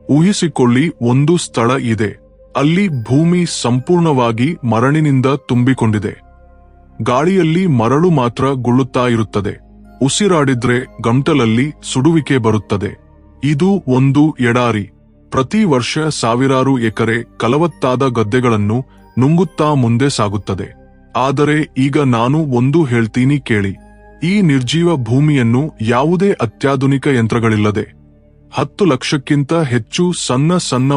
ಊಹಿಸಿಕೊಳ್ಳಿ, ಒಂದು ಸ್ಥಳ ಇದೆ. ಅಲ್ಲಿ ಭೂಮಿ ಸಂಪೂರ್ಣವಾಗಿ ಮರಳಿನಿಂದ ತುಂಬಿಕೊಂಡಿದೆ. ಗಾಳಿಯಲ್ಲಿ ಮರಳು ಮಾತ್ರ ಗುಳ್ಳುತ್ತಾ ಇರುತ್ತದೆ. ಉಸಿರಾಡಿದ್ರೆ ಗಂಟಲಲ್ಲಿ ಸುಡುವಿಕೆ ಬರುತ್ತದೆ. ಇದು ಒಂದು ಎಡಾರಿ. ಪ್ರತಿ ವರ್ಷ ಸಾವಿರಾರು ಎಕರೆ ಫಲವತ್ತಾದ ಗದ್ದೆಗಳನ್ನು ನುಂಗುತ್ತಾ ಮುಂದೆ ಸಾಗುತ್ತದೆ. ಆದರೆ ಈಗ ನಾನು ಒಂದು ಹೇಳ್ತೀನಿ ಕೇಳಿ. ಈ ನಿರ್ಜೀವ ಭೂಮಿಯನ್ನು ಯಾವುದೇ ಅತ್ಯಾಧುನಿಕ ಯಂತ್ರಗಳಿಲ್ಲದೆ 10 ಲಕ್ಷಕ್ಕಿಂತ ಹೆಚ್ಚು ಸಣ್ಣ ಸಣ್ಣ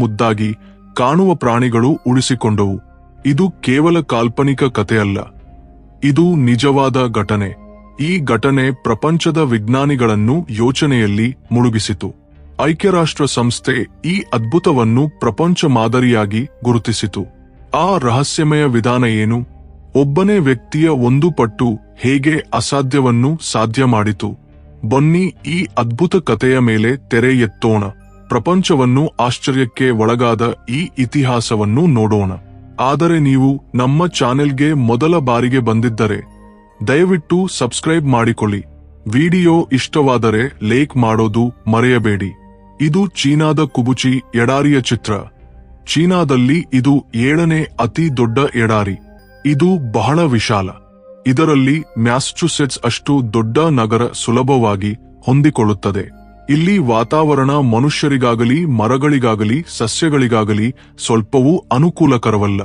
ಮುದ್ದಾಗಿ ಕಾಣುವ ಪ್ರಾಣಿಗಳು ಉಳಿಸಿಕೊಂಡವು. ಇದು ಕೇವಲ ಕಾಲ್ಪನಿಕ ಕಥೆಯಲ್ಲ, ಇದು ನಿಜವಾದ ಘಟನೆ. ಈ ಘಟನೆ ಪ್ರಪಂಚದ ವಿಜ್ಞಾನಿಗಳನ್ನು ಯೋಚನೆಯಲ್ಲಿ ಮುಳುಗಿಸಿತು. ಐಕ್ಯರಾಷ್ಟ್ರ ಸಂಸ್ಥೆ ಈ ಅದ್ಭುತವನ್ನು ಪ್ರಪಂಚ ಮಾದರಿಯಾಗಿ ಗುರುತಿಸಿತು. ಆ ರಹಸ್ಯಮಯ ವಿಧಾನ ಏನು? ಒಬ್ಬನೇ ವ್ಯಕ್ತಿಯ ಒಂದು ಪಟ್ಟು ಹೇಗೆ ಅಸಾಧ್ಯವನ್ನು ಸಾಧ್ಯ ಮಾಡಿತು? ಬನ್ನಿ ಈ ಅದ್ಭುತ ಕಥೆಯ ಮೇಲೆ ತೆರೆ ಎತ್ತೋಣ. ಪ್ರಪಂಚವನ್ನು ಆಶ್ಚರ್ಯಕ್ಕೆ ಒಳಗಾದ ಈ ಇತಿಹಾಸವನ್ನು ನೋಡೋಣ. ಆದರೆ ನೀವು ನಮ್ಮ ಚಾನೆಲ್ಗೆ ಮೊದಲ ಬಾರಿಗೆ ಬಂದಿದ್ದರೆ ದಯವಿಟ್ಟು ಸಬ್ಸ್ಕ್ರೈಬ್ ಮಾಡಿಕೊಳ್ಳಿ. ವಿಡಿಯೋ ಇಷ್ಟವಾದರೆ ಲೈಕ್ ಮಾಡೋದು ಮರೆಯಬೇಡಿ. ಇದು ಚೀನಾದ ಕುಬುಚಿ ಎಡಾರಿಯ ಚಿತ್ರ. ಚೀನಾದಲ್ಲಿ ಇದು 7ನೇ ಅತಿ ದೊಡ್ಡ ಎಡಾರಿ. ಇದು ಬಹಳ ವಿಶಾಲ. ಇದರಲ್ಲಿ ಮ್ಯಾಸಚೂಸೆಟ್ಸ್ ಅಷ್ಟು ದೊಡ್ಡ ನಗರ ಸುಲಭವಾಗಿ ಹೊಂದಿಕೊಳ್ಳುತ್ತದೆ. ಇಲ್ಲಿ ವಾತಾವರಣ ಮನುಷ್ಯರಿಗಾಗಲಿ ಮರಗಳಿಗಾಗಲಿ ಸಸ್ಯಗಳಿಗಾಗಲಿ ಸ್ವಲ್ಪವೂ ಅನುಕೂಲಕರವಲ್ಲ.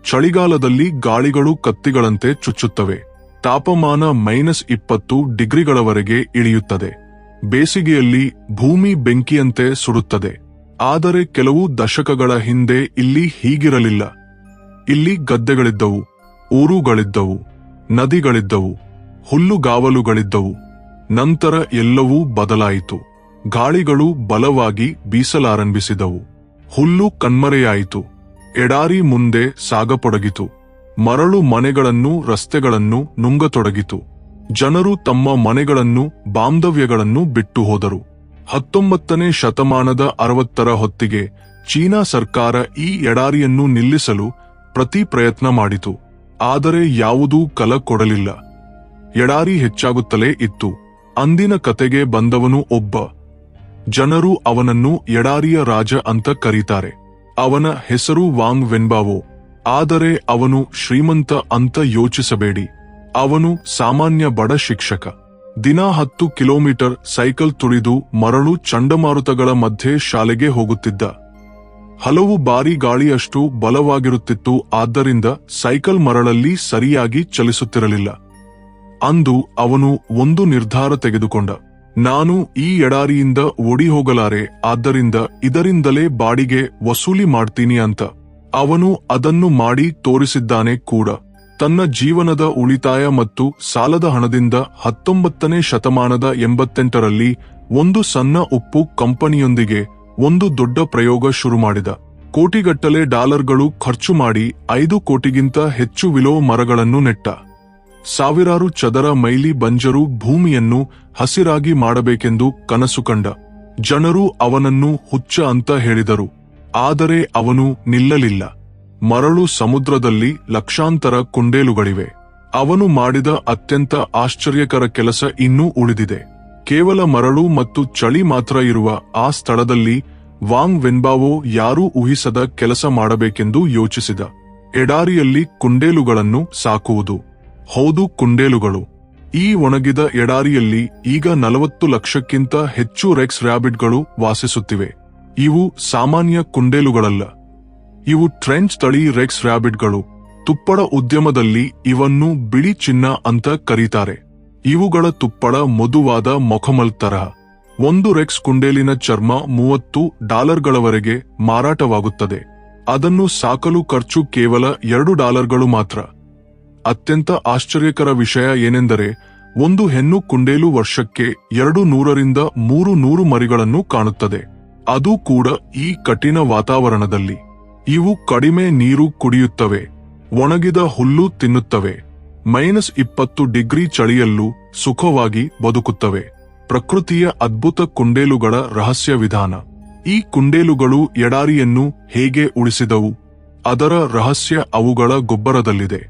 ಚಳಿಗಾಲದಲ್ಲಿ ಗಾಳಿಗಳು ಕತ್ತಿಗಳಂತೆ ಚುಚ್ಚುತ್ತವೆ. ತಾಪಮಾನ -20 ಡಿಗ್ರಿಗಳವರೆಗೆ ಇಳಿಯುತ್ತದೆ. ಬೇಸಿಗೆಯಲ್ಲಿ ಭೂಮಿ ಬೆಂಕಿಯಂತೆ ಸುಡುತ್ತದೆ. ಆದರೆ ಕೆಲವು ದಶಕಗಳ ಹಿಂದೆ ಇಲ್ಲಿ ಹೀಗಿರಲಿಲ್ಲ. ಇಲ್ಲಿ ಗದ್ದೆಗಳಿದ್ದವು, ಊರುಗಳಿದ್ದವು, ನದಿಗಳಿದ್ದವು, ಹುಲ್ಲುಗಾವಲುಗಳಿದ್ದವು. ನಂತರ ಎಲ್ಲವೂ ಬದಲಾಯಿತು. ಗಾಳಿಗಳು ಬಲವಾಗಿ ಬೀಸಲಾರಂಭಿಸಿದವು. ಹುಲ್ಲು ಕಣ್ಮರೆಯಾಯಿತು. ಎಡಾರಿ ಮುಂದೆ ಸಾಗತೊಡಗಿತು. ಮರಳು ಮನೆಗಳನ್ನು ರಸ್ತೆಗಳನ್ನು ನುಂಗತೊಡಗಿತು. ಜನರು ತಮ್ಮ ಮನೆಗಳನ್ನು ಬಾಂಧವ್ಯಗಳನ್ನು ಬಿಟ್ಟು ಹೋದರು. 19ನೇ ಶತಮಾನದ 60ರ ಹೊತ್ತಿಗೆ ಚೀನಾ ಸರ್ಕಾರ ಈ ಎಡಾರಿಯನ್ನು ನಿಲ್ಲಿಸಲು ಪ್ರತಿ ಪ್ರಯತ್ನ ಮಾಡಿತು. ಆದರೆ ಯಾವುದೂ ಫಲ ಕೊಡಲಿಲ್ಲ. ಎಡಾರಿ ಹೆಚ್ಚಾಗುತ್ತಲೇ ಇತ್ತು. ಅಂದಿನ ಕತೆಗೆ ಬಂದವನು ಒಬ್ಬ. ಜನರು ಅವನನ್ನು ಎಡಾರಿಯ ರಾಜ ಅಂತ ಕರೀತಾರೆ. ಅವನ ಹೆಸರು ವಾಂಗ್ ವೆನ್ಬಾವೋ. ಆದರೆ ಅವನು ಶ್ರೀಮಂತ ಅಂತ ಯೋಚಿಸಬೇಡಿ. ಅವನು ಸಾಮಾನ್ಯ ಬಡ ಶಿಕ್ಷಕ. ದಿನ 10 ಕಿಲೋಮೀಟರ್ ಸೈಕಲ್ ತುಳಿದು ಮರಳು ಚಂಡಮಾರುತಗಳ ಮಧ್ಯೆ ಶಾಲೆಗೆ ಹೋಗುತ್ತಿದ್ದ. ಹಲವು ಬಾರಿ ಗಾಳಿಯಷ್ಟು ಬಲವಾಗಿರುತ್ತಿತ್ತು, ಆದ್ದರಿಂದ ಸೈಕಲ್ ಮರಳಲ್ಲಿ ಸರಿಯಾಗಿ ಚಲಿಸುತ್ತಿರಲಿಲ್ಲ. ಅಂದು ಅವನು ಒಂದು ನಿರ್ಧಾರ ತೆಗೆದುಕೊಂಡ. ನಾನು ಈ ಎಡಾರಿಯಿಂದ ಓಡಿ ಹೋಗಲಾರೆ, ಆದ್ದರಿಂದ ಇದರಿಂದಲೇ ಬಾಡಿಗೆ ವಸೂಲಿ ಮಾಡ್ತೀನಿ ಅಂತ. ಅವನು ಅದನ್ನು ಮಾಡಿ ತೋರಿಸಿದ್ದಾನೆ ಕೂಡ. ತನ್ನ ಜೀವನದ ಉಳಿತಾಯ ಮತ್ತು ಸಾಲದ ಹಣದಿಂದ 19ನೇ ಶತಮಾನದ 88ರಲ್ಲಿ ಒಂದು ಸಣ್ಣ ಉಪ್ಪು ಕಂಪನಿಯೊಂದಿಗೆ ಒಂದು ದೊಡ್ಡ ಪ್ರಯೋಗ ಶುರು ಮಾಡಿದ. ಕೋಟಿಗಟ್ಟಲೆ ಡಾಲರ್ಗಳು ಖರ್ಚು ಮಾಡಿ 5 ಕೋಟಿಗಿಂತ ಹೆಚ್ಚು ವಿಲೋ ಮರಗಳನ್ನು ನೆಟ್ಟ. ಸಾವಿರಾರು ಚದರ ಮೈಲಿ ಬಂಜರು ಭೂಮಿಯನ್ನು ಹಸಿರಾಗಿ ಮಾಡಬೇಕೆಂದು ಕನಸು ಕಂಡ. ಜನರು ಅವನನ್ನು ಹುಚ್ಚ ಅಂತ ಹೇಳಿದರು. ಆದರೆ ಅವನು ನಿಲ್ಲಲಿಲ್ಲ. ಮರಳು ಸಮುದ್ರದಲ್ಲಿ ಲಕ್ಷಾಂತರ ಕುಂಡೇಲುಗಳಿವೆ. ಅವನು ಮಾಡಿದ ಅತ್ಯಂತ ಆಶ್ಚರ್ಯಕರ ಕೆಲಸ ಇನ್ನೂ ಉಳಿದಿದೆ. ಕೇವಲ ಮರಳು ಮತ್ತು ಚಳಿ ಮಾತ್ರ ಇರುವ ಆ ಸ್ಥಳದಲ್ಲಿ ವಾಂಗ್ ವೆನ್ಬಾವೋ ಯಾರೂ ಊಹಿಸದ ಕೆಲಸ ಮಾಡಬೇಕೆಂದು ಯೋಚಿಸಿದ. ಎಡಾರಿಯಲ್ಲಿ ಕುಂಡೇಲುಗಳನ್ನು ಸಾಕುವುದು. ಹೌದು, ಕುಂಡೇಲುಗಳು. ಈ ಒಣಗಿದ ಎಡಾರಿಯಲ್ಲಿ ಈಗ 40 ಲಕ್ಷಕ್ಕಿಂತ ಹೆಚ್ಚು ರೆಕ್ಸ್ ರ್ಯಾಬಿಟ್ಗಳು ವಾಸಿಸುತ್ತಿವೆ. ಇವು ಸಾಮಾನ್ಯ ಕುಂಡೇಲುಗಳಲ್ಲ. ಇವು ಟ್ರೆಂಚ್ ತಳಿ ರೆಕ್ಸ್ ರ್ಯಾಬಿಟ್ಗಳು. ತುಪ್ಪಳ ಉದ್ಯಮದಲ್ಲಿ ಇವನ್ನು ಬಿಳಿ ಚಿನ್ನ ಅಂತ ಕರೀತಾರೆ. ಇವುಗಳ ತುಪ್ಪಳ ಮೃದುವಾದ ಮೊಖಮಲ್ ತರಹ. ಒಂದು ರೆಕ್ಸ್ ಕುಂಡೇಲಿನ ಚರ್ಮ $30 ಮಾರಾಟವಾಗುತ್ತದೆ. ಅದನ್ನು ಸಾಕಲು ಖರ್ಚು ಕೇವಲ $2 ಮಾತ್ರ. ಅತ್ಯಂತ ಆಶ್ಚರ್ಯಕರ ವಿಷಯ ಏನೆಂದರೆ, ಒಂದು ಹೆಣ್ಣು ಕುಂಡೇಲು ವರ್ಷಕ್ಕೆ 200 ರಿಂದ 300 ಮರಿಗಳನ್ನು ಕಾಣುತ್ತದೆ. ಅದು ಕೂಡ ಈ ಕಠಿಣ ವಾತಾವರಣದಲ್ಲಿ. ಇವು ಕಡಿಮೆ ನೀರು ಕುಡಿಯುತ್ತವೆ, ಒಣಗಿದ ಹುಲ್ಲು ತಿನ್ನುತ್ತವೆ, -20 ಡಿಗ್ರಿ ಚಳಿಯಲ್ಲೂ ಸುಖವಾಗಿ ಬದುಕುತ್ತವೆ. ಪ್ರಕೃತಿಯ ಅದ್ಭುತ ಕುಂಡೇಲುಗಳ ರಹಸ್ಯ ವಿಧಾನ. ಈ ಕುಂಡೇಲುಗಳು ಎಡಾರಿಯನ್ನು ಹೇಗೆ ಉಳಿಸಿದವು? ಅದರ ರಹಸ್ಯ ಅವುಗಳ ಗೊಬ್ಬರದಲ್ಲಿದೆ.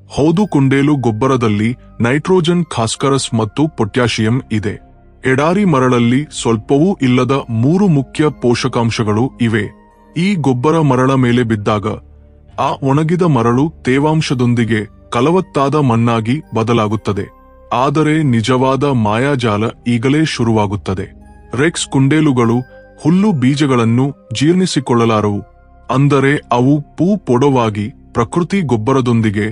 ಹೌದು, ಕುಂಡೇಲು ಗೊಬ್ಬರದಲ್ಲಿ ನೈಟ್ರೋಜನ್, ಫಾಸ್ಫರಸ್ ಮತ್ತು ಪೊಟ್ಯಾಷಿಯಂ ಇದೆ. ಎಡಾರಿ ಮರಳಲ್ಲಿ ಸ್ವಲ್ಪವೂ ಇಲ್ಲದ 3 ಮುಖ್ಯ ಪೋಷಕಾಂಶಗಳು ಇವೆ. ಈ ಗೊಬ್ಬರ ಮರಳ ಮೇಲೆ ಬಿದ್ದಾಗ ಆ ಒಣಗಿದ ಮರಳು ತೇವಾಂಶದೊಂದಿಗೆ ಫಲವತ್ತಾದ ಮಣ್ಣಾಗಿ ಬದಲಾಗುತ್ತದೆ. ಆದರೆ ನಿಜವಾದ ಮಾಯಾಜಾಲ ಈಗಲೇ ಶುರುವಾಗುತ್ತದೆ. ರೆಕ್ಸ್ ಕುಂಡೇಲುಗಳು ಹುಲ್ಲು ಬೀಜಗಳನ್ನು ಜೀರ್ಣಿಸಿಕೊಳ್ಳಲಾರವು. ಅಂದರೆ ಅವು ಪೊಡವಾಗಿ ಪ್ರಕೃತಿ ಗೊಬ್ಬರದೊಂದಿಗೆ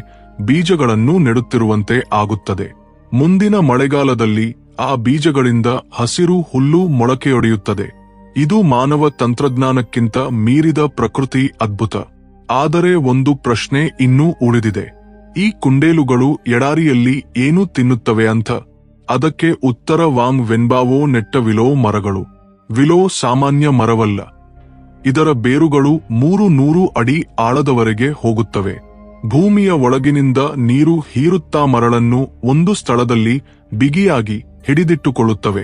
ಬೀಜಗಳನ್ನು ನೆಡುತ್ತಿರುವಂತೆ ಆಗುತ್ತದೆ. ಮುಂದಿನ ಮಳೆಗಾಲದಲ್ಲಿ ಆ ಬೀಜಗಳಿಂದ ಹಸಿರು ಹುಲ್ಲು ಮೊಳಕೆಯೊಡೆಯುತ್ತದೆ. ಇದು ಮಾನವ ತಂತ್ರಜ್ಞಾನಕ್ಕಿಂತ ಮೀರಿದ ಪ್ರಕೃತಿ ಅದ್ಭುತ. ಆದರೆ ಒಂದು ಪ್ರಶ್ನೆ ಇನ್ನೂ ಉಳಿದಿದೆ. ಈ ಕುಂಡೇಲುಗಳು ಎಡಾರಿಯಲ್ಲಿ ಏನು ತಿನ್ನುತ್ತವೆ ಅಂತ? ಅದಕ್ಕೆ ಉತ್ತರ ವಾಂಗ್ ವೆನ್ಬಾವೋ ನೆಟ್ಟ ವಿಲೋ ಮರಗಳು. ವಿಲೋ ಸಾಮಾನ್ಯ ಮರವಲ್ಲ. ಇದರ ಬೇರುಗಳು 300 ಅಡಿ ಆಳದವರೆಗೆ ಹೋಗುತ್ತವೆ. ಭೂಮಿಯ ಒಳಗಿನಿಂದ ನೀರು ಹೀರುತ್ತಾ ಮರಳನ್ನು ಒಂದು ಸ್ಥಳದಲ್ಲಿ ಬಿಗಿಯಾಗಿ ಹಿಡಿದಿಟ್ಟುಕೊಳ್ಳುತ್ತವೆ.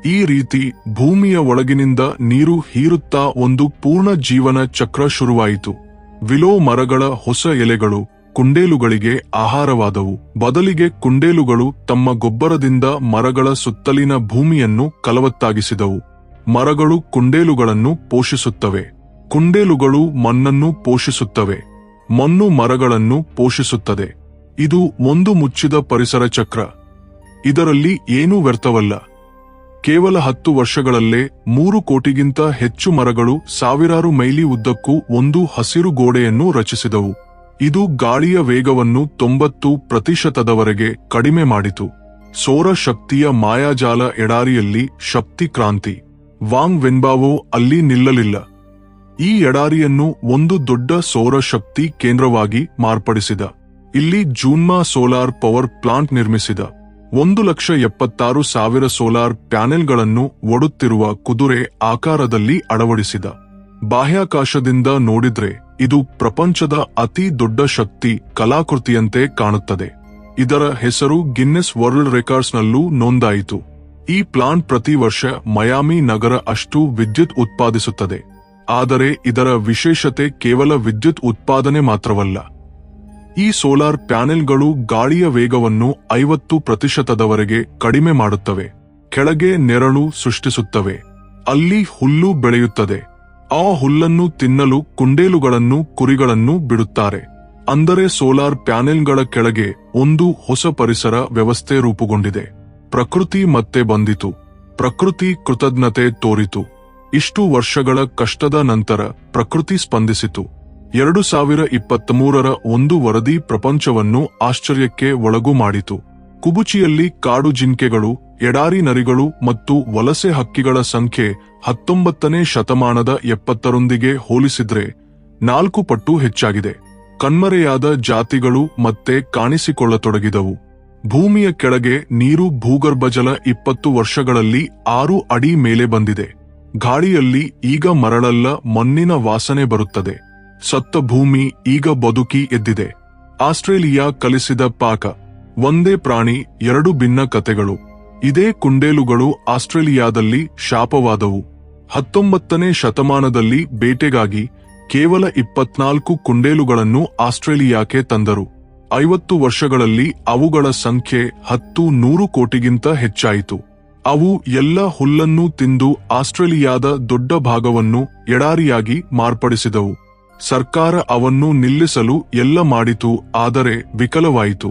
ಈ ರೀತಿ ಭೂಮಿಯ ಒಳಗಿನಿಂದ ನೀರು ಹೀರುತ್ತಾ ಒಂದು ಪೂರ್ಣ ಜೀವನ ಚಕ್ರ ಶುರುವಾಯಿತು. ವಿಲೋ ಮರಗಳ ಹೊಸ ಎಲೆಗಳು ಕುಂಡೇಲುಗಳಿಗೆ ಆಹಾರವಾದವು. ಬದಲಿಗೆ ಕುಂಡೇಲುಗಳು ತಮ್ಮ ಗೊಬ್ಬರದಿಂದ ಮರಗಳ ಸುತ್ತಲಿನ ಭೂಮಿಯನ್ನು ಫಲವತ್ತಾಗಿಸಿದವು. ಮರಗಳು ಕುಂಡೇಲುಗಳನ್ನು ಪೋಷಿಸುತ್ತವೆ. ಕುಂಡೇಲುಗಳು ಮಣ್ಣನ್ನು ಪೋಷಿಸುತ್ತವೆ. ಮಣ್ಣು ಮರಗಳನ್ನು ಪೋಷಿಸುತ್ತದೆ. ಇದು ಒಂದು ಮುಚ್ಚಿದ ಪರಿಸರ ಚಕ್ರ. ಇದರಲ್ಲಿ ಏನೂ ವ್ಯರ್ಥವಲ್ಲ. ಕೇವಲ 10 ವರ್ಷಗಳಲ್ಲೇ 3 ಕೋಟಿಗಿಂತ ಹೆಚ್ಚು ಮರಗಳು ಸಾವಿರಾರು ಮೈಲಿ ಉದ್ದಕ್ಕೂ ಒಂದು ಹಸಿರು ಗೋಡೆಯನ್ನು ರಚಿಸಿದವು. ಇದು ಗಾಳಿಯ ವೇಗವನ್ನು 90% ಕಡಿಮೆ ಮಾಡಿತು. ಸೌರ ಶಕ್ತಿಯ ಮಾಯಾಜಾಲ ಎಡಾರಿಯಲ್ಲಿ ಶಕ್ತಿ ಕ್ರಾಂತಿ. ವಾಂಗ್ ವೆನ್ಬಾವೋ ಅಲ್ಲಿ ನಿಲ್ಲಲಿಲ್ಲ. ಈ ಎಡಾರಿಯನ್ನು ಒಂದು ದೊಡ್ಡ ಸೌರ ಶಕ್ತಿ ಕೇಂದ್ರವಾಗಿ ಮಾರ್ಪಡಿಸಿದ. ಇಲ್ಲಿ ಜೂನ್ಮಾ ಸೋಲಾರ್ ಪವರ್ ಪ್ಲಾಂಟ್ ನಿರ್ಮಿಸಿದ. 1,76,000 ಸೋಲಾರ್ ಪ್ಯಾನೆಲ್ಗಳನ್ನು ಓಡುತ್ತಿರುವ ಕುದುರೆ ಆಕಾರದಲ್ಲಿ ಅಳವಡಿಸಿದ. ಬಾಹ್ಯಾಕಾಶದಿಂದ ನೋಡಿದ್ರೆ ಇದು ಪ್ರಪಂಚದ ಅತಿ ದೊಡ್ಡ ಶಕ್ತಿ ಕಲಾಕೃತಿಯಂತೆ ಕಾಣುತ್ತದೆ. ಇದರ ಹೆಸರು ಗಿನ್ನೆಸ್ ವರ್ಲ್ಡ್ ರೆಕಾರ್ಡ್ಸ್ನಲ್ಲೂ ನೋಂದಾಯಿತು. ಈ ಪ್ಲಾಂಟ್ ಪ್ರತಿ ವರ್ಷ ಮಯಾಮಿ ನಗರ ಅಷ್ಟು ವಿದ್ಯುತ್ ಉತ್ಪಾದಿಸುತ್ತದೆ. ಆದರೆ ಇದರ ವಿಶೇಷತೆ ಕೇವಲ ವಿದ್ಯುತ್ ಉತ್ಪಾದನೆ ಮಾತ್ರವಲ್ಲ. ಈ ಸೋಲಾರ್ ಪ್ಯಾನೆಲ್ಗಳು ಗಾಳಿಯ ವೇಗವನ್ನು 50% ಕಡಿಮೆ ಮಾಡುತ್ತವೆ. ಕೆಳಗೆ ನೆರಳು ಸೃಷ್ಟಿಸುತ್ತವೆ. ಅಲ್ಲಿ ಹುಲ್ಲು ಬೆಳೆಯುತ್ತದೆ. ಆ ಹುಲ್ಲನ್ನು ತಿನ್ನಲು ಕುಂಡೇಲುಗಳನ್ನು ಕುರಿಗಳನ್ನು ಬಿಡುತ್ತಾರೆ. ಅಂದರೆ ಸೋಲಾರ್ ಪ್ಯಾನೆಲ್ಗಳ ಕೆಳಗೆ ಒಂದು ಹೊಸ ಪರಿಸರ ವ್ಯವಸ್ಥೆ ರೂಪುಗೊಂಡಿದೆ. ಪ್ರಕೃತಿ ಮತ್ತೆ ಬಂದಿತು. ಪ್ರಕೃತಿ ಕೃತಜ್ಞತೆ ತೋರಿತು. ಇಷ್ಟು ವರ್ಷಗಳ ಕಷ್ಟದ ನಂತರ ಪ್ರಕೃತಿ ಸ್ಪಂದಿಸಿತು. 2023ರ ಒಂದು ವರದಿ ಪ್ರಪಂಚವನ್ನು ಆಶ್ಚರ್ಯಕ್ಕೆ ಒಳಗು ಮಾಡಿತು. ಕುಬುಚಿಯಲ್ಲಿ ಕಾಡು ಜಿಂಕೆಗಳು, ಎಡಾರಿ ನರಿಗಳು ಮತ್ತು ವಲಸೆ ಹಕ್ಕಿಗಳ ಸಂಖ್ಯೆ 19ನೇ ಶತಮಾನದ 70ರೊಂದಿಗೆ ಹೋಲಿಸಿದ್ರೆ 4 ಪಟ್ಟು ಹೆಚ್ಚಾಗಿದೆ. ಕಣ್ಮರೆಯಾದ ಜಾತಿಗಳು ಮತ್ತೆ ಕಾಣಿಸಿಕೊಳ್ಳತೊಡಗಿದವು. ಭೂಮಿಯ ಕೆಳಗೆ ನೀರು ಭೂಗರ್ಭಜಲ 20 ವರ್ಷಗಳಲ್ಲಿ 6 ಅಡಿ ಮೇಲೆ ಬಂದಿದೆ. ಗಾಳಿಯಲ್ಲಿ ಈಗ ಮರಳಲ್ಲ ಮಣ್ಣಿನ ವಾಸನೆ ಬರುತ್ತದೆ. ಸತ್ತ ಭೂಮಿ ಈಗ ಬದುಕಿ ಎದ್ದಿದೆ. ಆಸ್ಟ್ರೇಲಿಯಾ ಕಲಿಸಿದ ಪಾಠ. ಒಂದೇ ಪ್ರಾಣಿ 2 ಭಿನ್ನ ಕತೆಗಳು. ಇದೇ ಕುಂಡೇಲುಗಳು ಆಸ್ಟ್ರೇಲಿಯಾದಲ್ಲಿ ಶಾಪವಾದವು. 19ನೇ ಶತಮಾನದಲ್ಲಿ ಬೇಟೆಗಾಗಿ ಕೇವಲ 24 ಕುಂಡೇಲುಗಳನ್ನು ಆಸ್ಟ್ರೇಲಿಯಾಕ್ಕೆ ತಂದರು. 50 ವರ್ಷಗಳಲ್ಲಿ ಅವುಗಳ ಸಂಖ್ಯೆ 100 ಕೋಟಿಗಿಂತ ಹೆಚ್ಚಾಯಿತು. ಅವು ಎಲ್ಲ ಹುಲ್ಲನ್ನು ತಿಂದು ಆಸ್ಟ್ರೇಲಿಯಾದ ದೊಡ್ಡ ಭಾಗವನ್ನು ಎಡಾರಿಯಾಗಿ ಮಾರ್ಪಡಿಸಿದವು. ಸರ್ಕಾರ ಅವನ್ನು ನಿಲ್ಲಿಸಲು ಎಲ್ಲ ಮಾಡಿತು, ಆದರೆ ವಿಫಲವಾಯಿತು.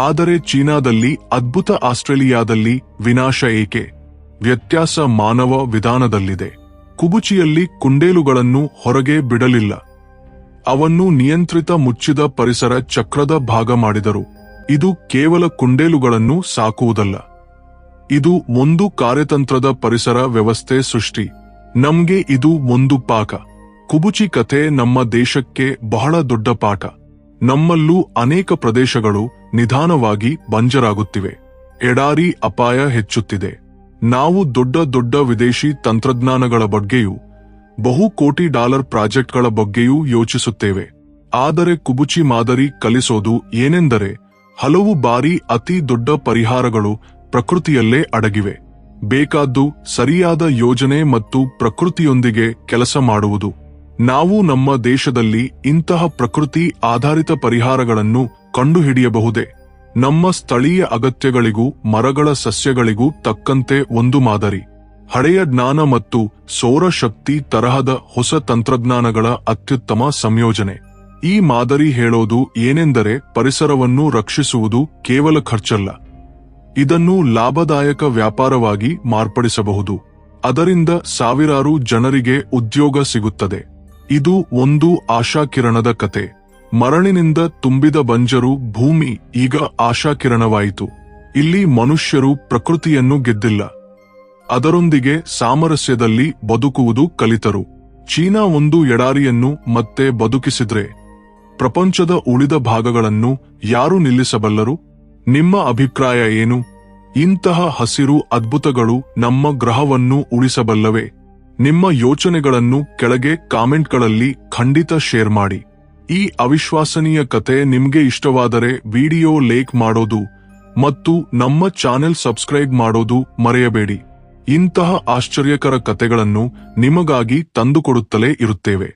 ಆದರೆ ಚೀನಾದಲ್ಲಿ ಅದ್ಭುತ, ಆಸ್ಟ್ರೇಲಿಯಾದಲ್ಲಿ ವಿನಾಶ ಏಕೆ? ವ್ಯತ್ಯಾಸ ಮಾನವ ವಿಧಾನದಲ್ಲಿದೆ. ಕುಬುಚಿಯಲ್ಲಿ ಕುಂಡೇಲುಗಳನ್ನು ಹೊರಗೆ ಬಿಡಲಿಲ್ಲ. ಅವನ್ನು ನಿಯಂತ್ರಿತ ಮುಚ್ಚಿದ ಪರಿಸರ ಚಕ್ರದ ಭಾಗ ಮಾಡಿದರು. ಇದು ಕೇವಲ ಕುಂಡೇಲುಗಳನ್ನು ಸಾಕುವುದಲ್ಲ. ಇದು ಒಂದು ಕಾರ್ಯತಂತ್ರದ ಪರಿಸರ ವ್ಯವಸ್ಥೆ ಸೃಷ್ಟಿ. ನಮ್ಗೆ ಇದು ಒಂದು ಪಾಠ. ಕುಬುಚಿ ಕಥೆ ನಮ್ಮ ದೇಶಕ್ಕೆ ಬಹಳ ದೊಡ್ಡ ಪಾಠ. ನಮ್ಮಲ್ಲೂ ಅನೇಕ ಪ್ರದೇಶಗಳು ನಿಧಾನವಾಗಿ ಬಂಜರಾಗುತ್ತಿವೆ. ಎಡಾರಿ ಅಪಾಯ ಹೆಚ್ಚುತ್ತಿದೆ. ನಾವು ದೊಡ್ಡ ದೊಡ್ಡ ವಿದೇಶಿ ತಂತ್ರಜ್ಞಾನಗಳ ಬಗ್ಗೆಯೂ ಬಹು ಕೋಟಿ ಡಾಲರ್ ಪ್ರಾಜೆಕ್ಟ್ಗಳ ಬಗ್ಗೆಯೂ ಯೋಚಿಸುತ್ತೇವೆ. ಆದರೆ ಕುಬುಚಿ ಮಾದರಿ ಕಲಿಸೋದು ಏನೆಂದರೆ ಹಲವು ಬಾರಿ ಅತಿ ದೊಡ್ಡ ಪರಿಹಾರಗಳು ಪ್ರಕೃತಿಯಲ್ಲೇ ಅಡಗಿವೆ. ಬೇಕಾದ್ದು ಸರಿಯಾದ ಯೋಜನೆ ಮತ್ತು ಪ್ರಕೃತಿಯೊಂದಿಗೆ ಕೆಲಸ ಮಾಡುವುದು. ನಾವು ನಮ್ಮ ದೇಶದಲ್ಲಿ ಇಂತಹ ಪ್ರಕೃತಿ ಆಧಾರಿತ ಪರಿಹಾರಗಳನ್ನು ಕಂಡುಹಿಡಿಯಬಹುದೇ? ನಮ್ಮ ಸ್ಥಳೀಯ ಅಗತ್ಯಗಳಿಗೂ ಮರಗಳ ಸಸ್ಯಗಳಿಗೂ ತಕ್ಕಂತೆ ಒಂದು ಮಾದರಿ. ಹಳೆಯ ಜ್ಞಾನ ಮತ್ತು ಸೌರಶಕ್ತಿ ತರಹದ ಹೊಸ ತಂತ್ರಜ್ಞಾನಗಳ ಅತ್ಯುತ್ತಮ ಸಂಯೋಜನೆ. ಈ ಮಾದರಿ ಹೇಳೋದು ಏನೆಂದರೆ ಪರಿಸರವನ್ನು ರಕ್ಷಿಸುವುದು ಕೇವಲ ಖರ್ಚಲ್ಲ. ಇದನ್ನು ಲಾಭದಾಯಕ ವ್ಯಾಪಾರವಾಗಿ ಮಾರ್ಪಡಿಸಬಹುದು. ಅದರಿಂದ ಸಾವಿರಾರು ಜನರಿಗೆ ಉದ್ಯೋಗ ಸಿಗುತ್ತದೆ. ಇದು ಒಂದು ಆಶಾಕಿರಣದ ಕತೆ. ಮರಳಿನಿಂದ ತುಂಬಿದ ಬಂಜರು ಭೂಮಿ ಈಗ ಆಶಾಕಿರಣವಾಯಿತು. ಇಲ್ಲಿ ಮನುಷ್ಯರು ಪ್ರಕೃತಿಯನ್ನು ಗೆದ್ದಿಲ್ಲ, ಅದರೊಂದಿಗೆ ಸಾಮರಸ್ಯದಲ್ಲಿ ಬದುಕುವುದು ಕಲಿತರು. ಚೀನಾ ಒಂದು ಎಡಾರಿಯನ್ನು ಮತ್ತೆ ಬದುಕಿಸಿದ್ರೆ ಪ್ರಪಂಚದ ಉಳಿದ ಭಾಗಗಳನ್ನು ಯಾರು ನಿಲ್ಲಿಸಬಲ್ಲರು? ನಿಮ್ಮ ಅಭಿಪ್ರಾಯ ಏನು? ಇಂತಹ ಹಸಿರು ಅದ್ಭುತಗಳು ನಮ್ಮ ಗ್ರಹವನ್ನು ಉಳಿಸಬಲ್ಲವೇ? ನಿಮ್ಮ ಯೋಚನೆಗಳನ್ನು ಕೆಳಗೆ ಕಾಮೆಂಟ್ಗಳಲ್ಲಿ ಖಂಡಿತ ಶೇರ್ ಮಾಡಿ. ಈ ಅವಿಶ್ವಸನೀಯ ಕತೆ ನಿಮ್ಗೆ ಇಷ್ಟವಾದರೆ ವಿಡಿಯೋ ಲೈಕ್ ಮಾಡೋದು ಮತ್ತು ನಮ್ಮ ಚಾನೆಲ್ ಸಬ್ಸ್ಕ್ರೈಬ್ ಮಾಡೋದು ಮರೆಯಬೇಡಿ. ಇಂತಹ ಆಶ್ಚರ್ಯಕರ ಕತೆಗಳನ್ನು ನಿಮಗಾಗಿ ತಂದುಕೊಡುತ್ತಲೇ ಇರುತ್ತೇವೆ.